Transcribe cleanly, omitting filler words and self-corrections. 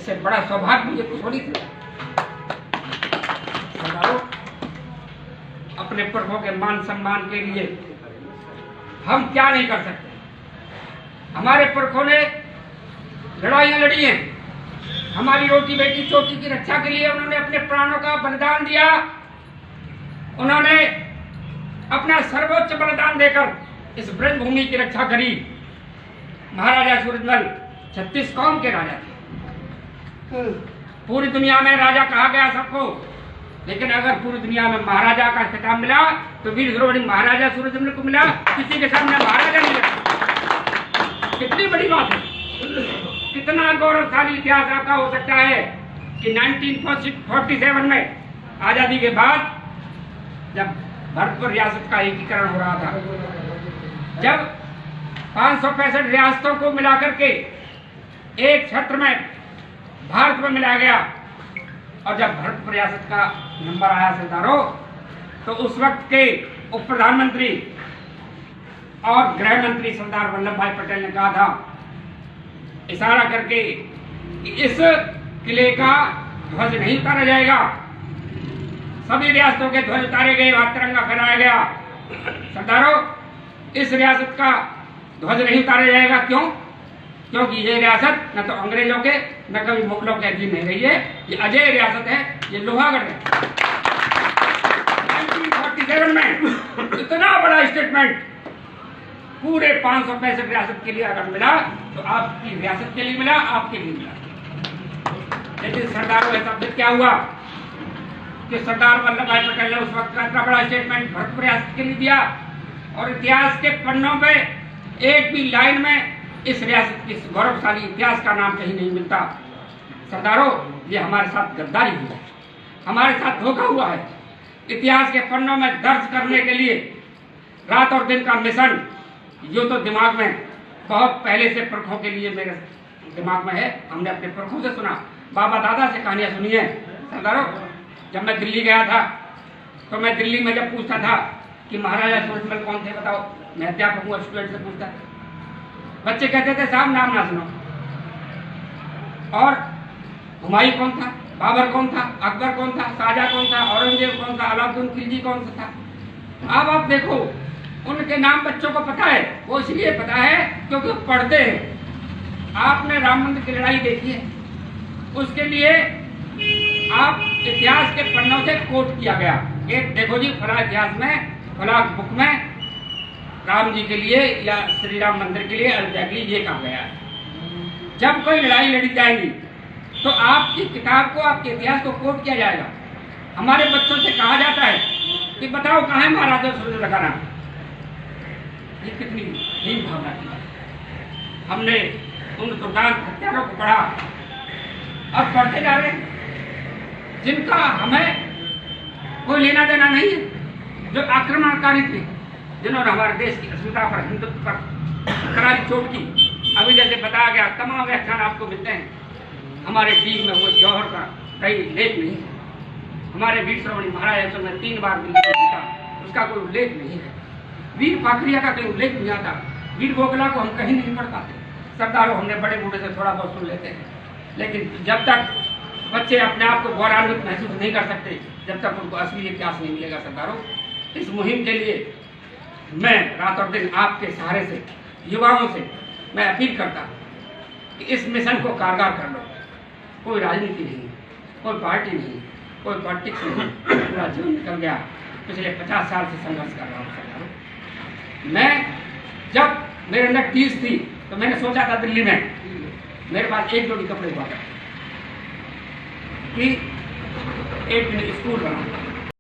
इससे बड़ा सौभाग्य मुझे कुछ थोड़ी थी। अपने पुरखों के मान सम्मान के लिए हम क्या नहीं कर सकते। हमारे पुरखों ने लड़ाइयां लड़ी हैं, हमारी रोटी बेटी चोटी की रक्षा के लिए उन्होंने अपने प्राणों का बलिदान दिया। उन्होंने अपना सर्वोच्च बलिदान देकर इस ब्रजभूमि की रक्षा करी। महाराजा सूरजमल 36 कौम के राजा थे। पूरी दुनिया में राजा कहा गया सबको, लेकिन अगर पूरी दुनिया में महाराजा का खिताब मिला तो वीर शिरोमणि महाराजा सूरजमल को मिला। किसी के सामने महाराजा नहीं लगा। कितनी बड़ी बात है, कितना गौरवशाली इतिहास आपका हो सकता है कि 1947 में आजादी के बाद जब भरतपुर रियासत का एकीकरण हो रहा था, जब 565 रियासतों को मिलाकर के एक छत्र में भारत में मिलाया गया, और जब भरतपुर रियासत का नंबर आया सरदारों, तो उस वक्त के उप प्रधानमंत्री और गृह मंत्री सरदार वल्लभ भाई पटेल ने कहा था इशारा करके कि इस किले का ध्वज नहीं उतारा जाएगा। सभी रियासतों के ध्वज उतारे गए, वहां तिरंगा फहराया गया। सरदारों, इस रियासत का ध्वज नहीं उतारा जाएगा। क्यों? क्योंकि ये रियासत न तो अंग्रेजों के न कभी मुगलों के अधीन नहीं रही है। ये अजय रियासत है, ये लोहागढ़ है। 1947 में इतना बड़ा स्टेटमेंट पूरे 565 रियासत के लिए अगर मिला तो आपकी रियासत के लिए मिला, आपके लिए मिला। लेकिन सरदारों के शब्द क्या हुआ कि सरदार वल्लभ भाई पटेल ने उस वक्त का इतना बड़ा स्टेटमेंट भरतपुर रियासत के लिए दिया, और इतिहास के पन्नों पे एक भी लाइन में इस रियासत के गौरवशाली इतिहास का नाम कहीं नहीं मिलता। सरदारों, ये हमारे साथ गद्दारी हुई है, हमारे साथ धोखा हुआ है। इतिहास के पन्नों में दर्ज करने के लिए रात और दिन का मिशन, जो तो दिमाग में बहुत पहले से पुरखों के लिए मेरे दिमाग में है। हमने अपने पुरखों से सुना, बाबा दादा से कहानियां सुनी है। सरदारों, जब मैं दिल्ली गया था तो मैं दिल्ली में जब पूछता था कि महाराजा सूरजमल कौन थे बताओ, मैं अध्यापक हूँ, स्टूडेंट से पूछता, बच्चे कहते थे साहब नाम ना सुनो। और हुमायूं कौन था, बाबर कौन था, अकबर कौन था, शाहजहां कौन था, औरंगजेब कौन था, अलाउद्दीन खिलजी कौन सा था। अब आप देखो, उनके नाम बच्चों को पता है। वो इसलिए पता है क्योंकि वो पढ़ते हैं। आपने राम मंदिर की लड़ाई देखी है, उसके लिए आप इतिहास के पन्नों से कोट किया गया। एक देखो जी, फला इतिहास में, फला बुक में राम जी के लिए या श्री राम मंदिर के लिए एग्जैक्टली ये कहा गया है। जब कोई लड़ाई लड़ी जाएगी तो आपकी किताब को, आपके इतिहास को कोट किया जाएगा। हमारे बच्चों से कहा जाता है कि बताओ कहाँ है महाराजा सूरजमल का नाम। ये कितनी हीन भावना की बात है। हमने उन दुर्दांत हत्यारों को पढ़ा, अब पढ़ते जा रहे हैं जिनका हमें कोई लेना देना नहीं है, जो आक्रमणकारी थे, जिन्होंने हमारे देश की अस्मिता पर, हिंदुत्व पर करारी चोट की। अभी जैसे बताया गया, तमाम व्याख्यान आपको मिलते हैं। हमारे बीच में वो जौहर का कहीं उल्लेख नहीं है। हमारे वीर शिरोमणि महाराज ने 3 बार दिल्ली को जीता, उसका कोई उल्लेख नहीं है। वीर फाखरिया का कोई उल्लेख नहीं आता। वीर गोखला को हम कहीं नहीं पढ़ पाते। सरदारों, हमने बड़े बूढ़े से थोड़ा बहुत सुन लेते हैं, लेकिन जब तक बच्चे अपने आप को गौरवान्वित महसूस नहीं कर सकते, जब तक उनको असली इतिहास नहीं मिलेगा। सरदारों, इस मुहिम के लिए मैं रात और दिन आपके सहारे से, युवाओं से मैं अपील करता कि इस मिशन को कारगर कर लो। कोई राजनीति नहीं, कोई पार्टी नहीं, कोई पॉलिटिक्स नहीं, पूरा जीवन निकल गया। पिछले 50 साल से संघर्ष कर रहा हूँ सरदारों। मैं जब मेरे अंदर टीस थी तो मैंने सोचा था दिल्ली में मेरे पास एक जोड़ी कपड़े हुआ था कि एक स्कूल बनाऊंगा।